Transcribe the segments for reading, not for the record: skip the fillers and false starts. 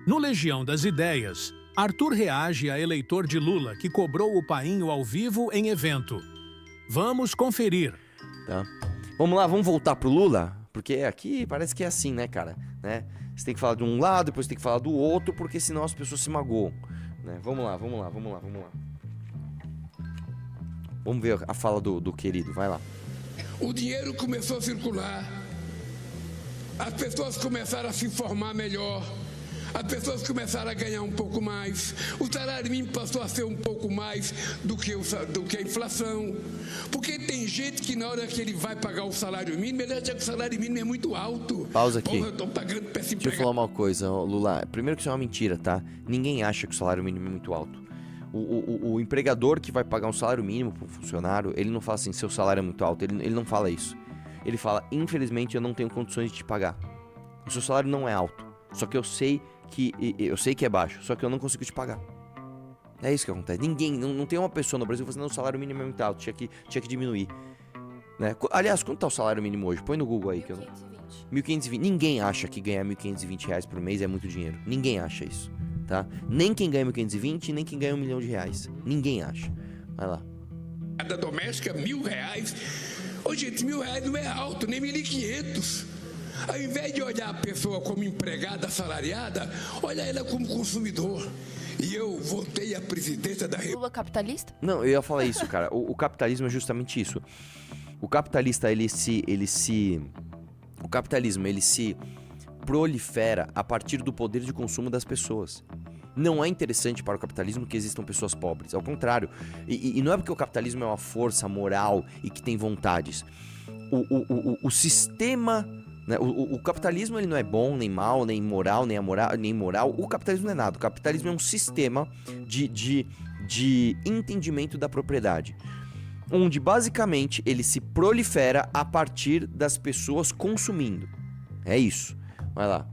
No Legião das Ideias, Arthur reage a eleitor de Lula que cobrou o painho ao vivo em evento. Vamos conferir. Tá. Vamos lá, vamos voltar pro Lula? Porque aqui parece que é assim, né, cara? Né? Você tem que falar de um lado, depois tem que falar do outro, porque senão as pessoas se magoam. Né? Vamos lá. Vamos ver a fala do querido, vai lá. O dinheiro começou a circular, as pessoas começaram a se informar melhor, as pessoas começaram a ganhar um pouco mais, o salário mínimo passou a ser um pouco mais do que a inflação, porque tem gente que na hora que ele vai pagar o salário mínimo, ele acha que o salário mínimo é muito alto. Pausa aqui. Porra, eu tô pagando pra esse Deixa eu falar uma coisa, Lula. Primeiro que isso é uma mentira, tá? Ninguém acha que o salário mínimo é muito alto. O empregador que vai pagar um salário mínimo para um funcionário, ele não fala assim, seu salário é muito alto, ele não fala isso. Ele fala, infelizmente eu não tenho condições de te pagar. O seu salário não é alto, só que eu sei que é baixo, só que eu não consigo te pagar. É isso que acontece. Ninguém, não tem uma pessoa no Brasil que fala assim, não, o salário mínimo é muito alto, tinha que diminuir. Né? Aliás, quanto tá o salário mínimo hoje? Põe no Google aí. 1.520. Ninguém acha que ganhar R$1.520 por mês é muito dinheiro. Ninguém acha isso. Tá? Nem quem ganha 1.520, nem quem ganha R$1 milhão. Ninguém acha. Vai lá. Da doméstica, R$1.000. Ô, gente, R$1.000 não é alto, nem 1.500. Ao invés de olhar a pessoa como empregada assalariada, olha ela como consumidor. E eu voltei à presidência da República. Lula capitalista? Não, eu ia falar isso, cara. O capitalismo é justamente isso. O capitalista, o capitalismo, ele se prolifera a partir do poder de consumo das pessoas. Não é interessante para o capitalismo que existam pessoas pobres, ao contrário. E não é porque o capitalismo é uma força moral e que tem vontades. O sistema, né, o capitalismo ele não é bom, nem mal, nem moral, nem imoral. O capitalismo não é nada. O capitalismo é um sistema de entendimento da propriedade, onde basicamente ele se prolifera a partir das pessoas consumindo. É isso. Vai lá.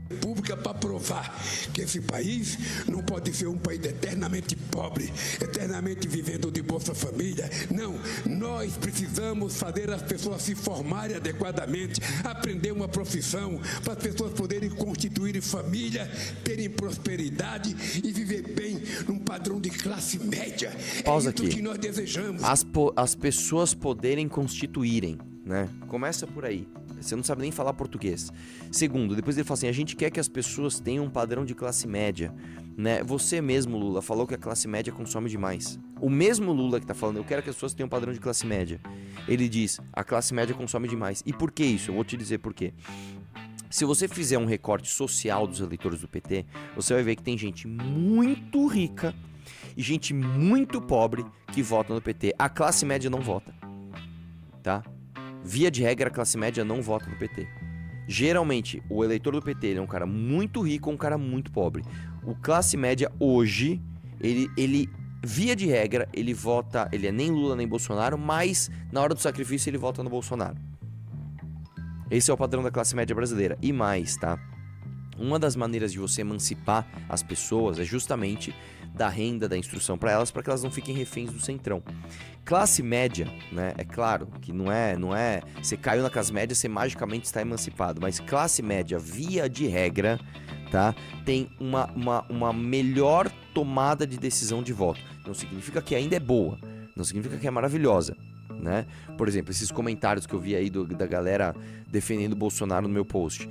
República para provar que esse país não pode ser um país eternamente pobre, eternamente vivendo de Bolsa Família. Não, nós precisamos fazer as pessoas se formarem adequadamente, aprender uma profissão, para as pessoas poderem constituir família, terem prosperidade e viver bem num padrão de classe média. Pausa é isso aqui. que nós desejamos. As pessoas poderem constituírem, né? Começa por aí. Você não sabe nem falar português. Segundo, depois ele fala assim, a gente quer que as pessoas tenham um padrão de classe média, né? Você mesmo, Lula, falou que a classe média consome demais. O mesmo Lula que tá falando, eu quero que as pessoas tenham um padrão de classe média. Ele diz, a classe média consome demais. E por que isso? Eu vou te dizer por quê. Se você fizer um recorte social dos eleitores do PT, você vai ver que tem gente muito rica e gente muito pobre que vota no PT. A classe média não vota, tá? Via de regra, a classe média não vota no PT. Geralmente, o eleitor do PT ele é um cara muito rico ou um cara muito pobre. O classe média hoje, ele via de regra, ele vota, ele é nem Lula nem Bolsonaro, mas na hora do sacrifício ele vota no Bolsonaro. Esse é o padrão da classe média brasileira. E mais, tá? Uma das maneiras de você emancipar as pessoas é justamente dar renda, da instrução para que elas não fiquem reféns do centrão. Classe média, né? É claro que não é, você caiu na classe média, você magicamente está emancipado, mas classe média, via de regra, tá? Tem uma melhor tomada de decisão de voto. Não significa que ainda é boa, não significa que é maravilhosa, né? Por exemplo, esses comentários que eu vi aí da galera defendendo o Bolsonaro no meu post.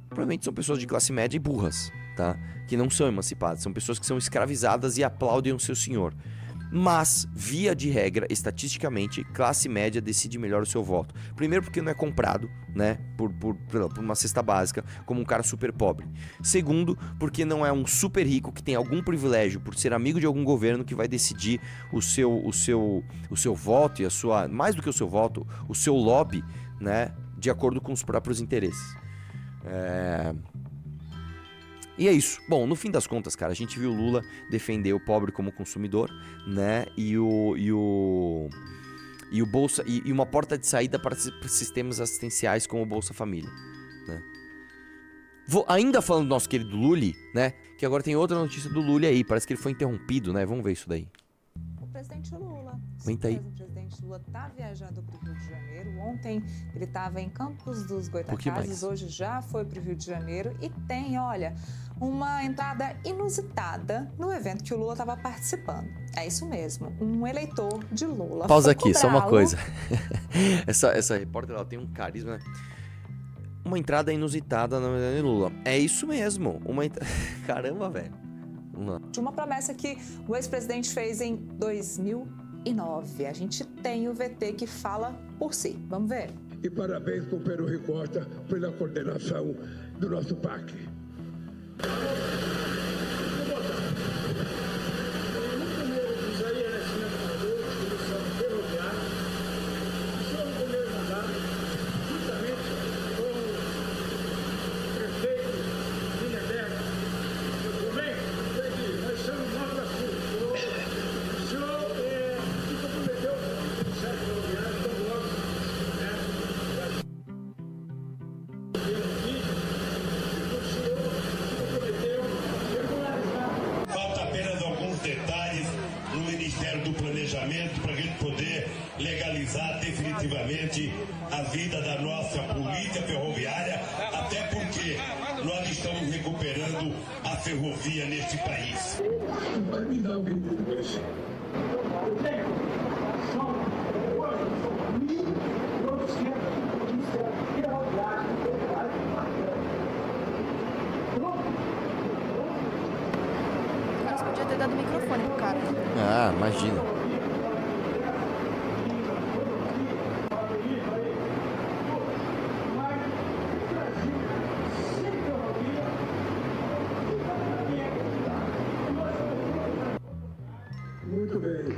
Provavelmente são pessoas de classe média e burras, tá? Que não são emancipadas, são pessoas que são escravizadas e aplaudem o seu senhor. Mas, via de regra, estatisticamente, classe média decide melhor o seu voto. Primeiro porque não é comprado, né, por uma cesta básica, como um cara super pobre. Segundo, porque não é um super rico que tem algum privilégio por ser amigo de algum governo que vai decidir o seu voto e a sua, mais do que o seu voto, o seu lobby, né, de acordo com os próprios interesses. E é isso. Bom, no fim das contas, cara, a gente viu o Lula defender o pobre como consumidor, né? E o Bolsa e uma porta de saída para sistemas assistenciais como o Bolsa Família, né? Ainda falando do nosso querido Lully, né? Que agora tem outra notícia do Lully aí. Parece que ele foi interrompido, né? Vamos ver isso daí. O presidente Lula. Aguenta aí. O presidente presidente Lula está viajando para o Rio de Janeiro. Ontem ele estava em Campos dos Goytacazes, hoje já foi para o Rio de Janeiro e tem, olha, uma entrada inusitada no evento que o Lula estava participando. É isso mesmo, um eleitor de Lula. Pausa aqui, só uma coisa. essa repórter, ela tem um carisma, né? Uma entrada inusitada no Lula. É isso mesmo. Caramba, velho. De uma promessa que o ex-presidente fez em 2009. A gente tem o VT que fala por si. Vamos ver. E parabéns para o Peru Ricosta pela coordenação do nosso PAC. Para a gente poder legalizar definitivamente a vida da nossa polícia ferroviária, até porque nós estamos recuperando a ferrovia neste país. Mas podia ter dado microfone pro cara. Ah, imagina. Muito bem.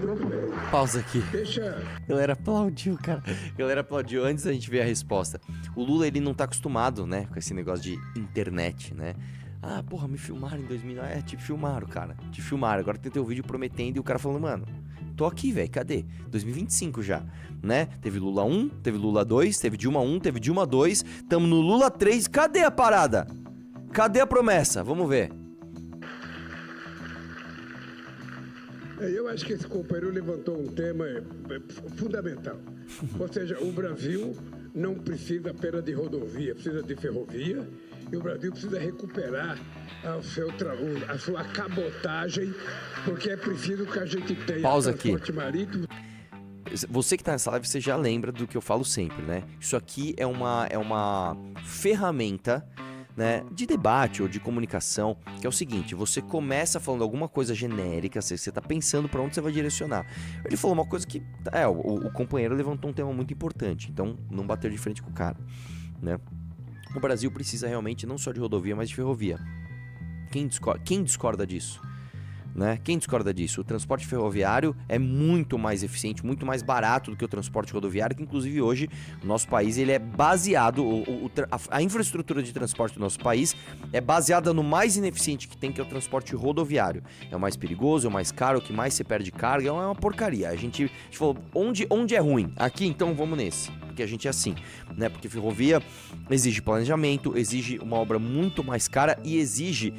Muito bem. Pausa aqui. Deixa. A galera aplaudiu, cara. A galera aplaudiu antes da gente ver a resposta. O Lula, ele não tá acostumado, né, com esse negócio de internet, né? Ah, porra, me filmaram em 2009. É, te filmaram, cara. Te filmaram. Agora tem teu vídeo prometendo e o cara falando, mano, tô aqui, velho, cadê? 2025 já, né? Teve Lula 1, teve Lula 2, teve Dilma 1, teve Dilma 2, tamo no Lula 3. Cadê a parada? Cadê a promessa? Vamos ver. Eu acho que esse companheiro levantou um tema fundamental. Ou seja, o Brasil não precisa apenas de rodovia, precisa de ferrovia. E o Brasil precisa recuperar a sua cabotagem, porque é preciso que a gente tenha transporte marítimo. Você que tá nessa live, você já lembra do que eu falo sempre, né? Isso aqui é uma ferramenta, né, de debate ou de comunicação, que é o seguinte: você começa falando alguma coisa genérica, você tá pensando para onde você vai direcionar. Ele falou uma coisa que, o companheiro levantou um tema muito importante, então não bater de frente com o cara, né? O Brasil precisa realmente não só de rodovia, mas de ferrovia. Quem discorda disso? Né? Quem discorda disso? O transporte ferroviário é muito mais eficiente, muito mais barato do que o transporte rodoviário, que inclusive hoje o nosso país ele é baseado, a infraestrutura de transporte do nosso país é baseada no mais ineficiente que tem, que é o transporte rodoviário. É o mais perigoso, é o mais caro, o que mais você perde carga, é uma porcaria. A gente falou, onde é ruim? Aqui, então vamos nesse, porque a gente é assim, né? Porque ferrovia exige planejamento, exige uma obra muito mais cara e exige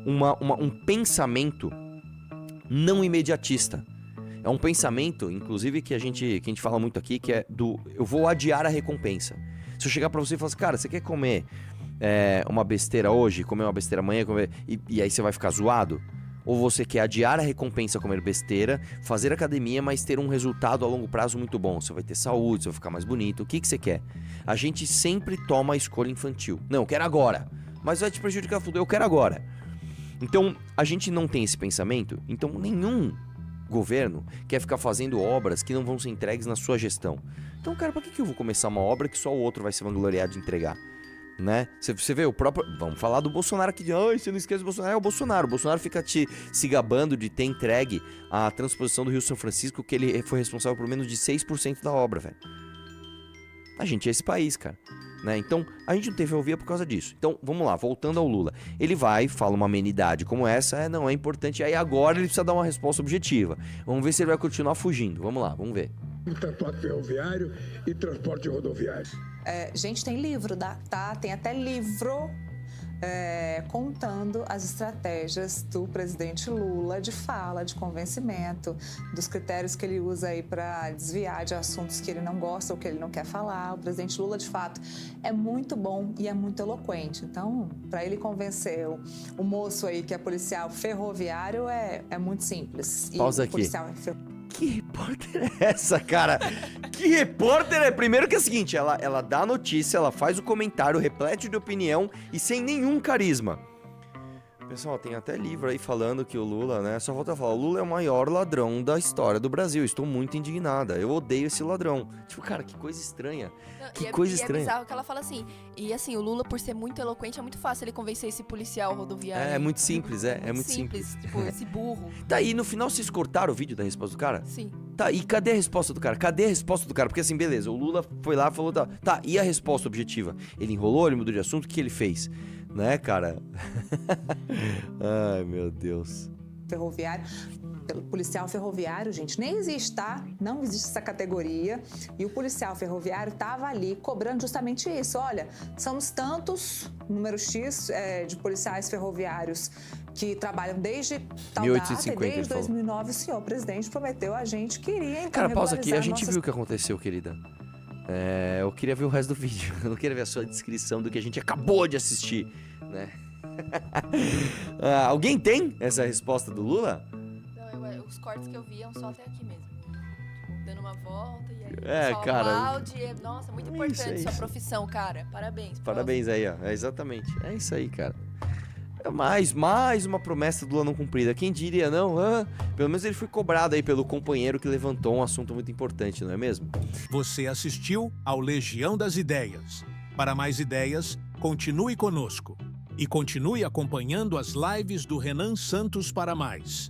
um pensamento não imediatista. É um pensamento, inclusive, que a gente fala muito aqui, que é eu vou adiar a recompensa. Se eu chegar pra você e falar assim, cara, você quer comer uma besteira hoje, comer uma besteira amanhã, e aí você vai ficar zoado? Ou você quer adiar a recompensa, comer besteira, fazer academia, mas ter um resultado a longo prazo muito bom? Você vai ter saúde, você vai ficar mais bonito. O que você quer? A gente sempre toma a escolha infantil. Não, eu quero agora. Mas vai te prejudicar tudo, eu quero agora. Então, a gente não tem esse pensamento, então nenhum governo quer ficar fazendo obras que não vão ser entregues na sua gestão. Então, cara, pra que eu vou começar uma obra que só o outro vai se vangloriar de entregar? Né? Você vê o próprio... Vamos falar do Bolsonaro aqui. Ai, você não esquece do Bolsonaro. É o Bolsonaro. O Bolsonaro fica se gabando de ter entregue a transposição do Rio São Francisco, que ele foi responsável por menos de 6% da obra, velho. A gente é esse país, cara. Né? Então, a gente não tem ferrovia por causa disso. Então, vamos lá, voltando ao Lula. Ele vai, fala uma amenidade como essa, não é importante, aí agora ele precisa dar uma resposta objetiva. Vamos ver se ele vai continuar fugindo. Vamos lá, vamos ver. Transporte ferroviário e transporte rodoviário. Gente, tem livro, tá? Tem até livro contando as estratégias do presidente Lula de fala, de convencimento, dos critérios que ele usa aí para desviar de assuntos que ele não gosta ou que ele não quer falar. O presidente Lula, de fato, é muito bom e é muito eloquente. Então, para ele convencer o moço aí que é policial ferroviário, é muito simples. Pausa aqui. Que repórter é essa, cara? Que repórter é? Primeiro que é o seguinte, ela dá a notícia, ela faz o comentário, repleto de opinião e sem nenhum carisma. Pessoal, tem até livro aí falando que o Lula, né? Só volta a falar, o Lula é o maior ladrão da história do Brasil. Estou muito indignada. Eu odeio esse ladrão. Tipo, cara, que coisa estranha. Que coisa estranha. É bizarro que ela fala assim. E assim, o Lula, por ser muito eloquente, é muito fácil ele convencer esse policial rodoviário. É muito simples, é muito simples. Tipo, esse burro. Tá, e no final vocês cortaram o vídeo da resposta do cara? Sim. Tá, e cadê a resposta do cara? Cadê a resposta do cara? Porque assim, beleza, o Lula foi lá e falou, tá, e a resposta objetiva? Ele enrolou, ele mudou de assunto, o que ele fez? Né, cara? Ai, meu Deus. Ferroviário, pelo policial ferroviário, gente, nem existe, tá? Não existe essa categoria. E o policial ferroviário estava ali cobrando justamente isso. Olha, somos tantos, número X de policiais ferroviários que trabalham desde tal 1850, data, desde 2009, o senhor presidente prometeu a gente que iria, então, cara, pausa aqui, a gente nossas... viu o que aconteceu, querida. Eu queria ver o resto do vídeo. Eu não queria ver a sua descrição do que a gente acabou de assistir, né? Alguém tem essa resposta do Lula? Não, os cortes que eu vi iam só até aqui mesmo. Tipo, dando uma volta e aí cara. Nossa, muito importante sua profissão, cara. Parabéns. Parabéns aí, ó. Exatamente. É isso aí, cara. Mais uma promessa do Lula não cumprida. Quem diria, não? Pelo menos ele foi cobrado aí pelo companheiro que levantou um assunto muito importante, não é mesmo? Você assistiu ao Legião das Ideias. Para mais ideias, continue conosco. E continue acompanhando as lives do Renan Santos para mais.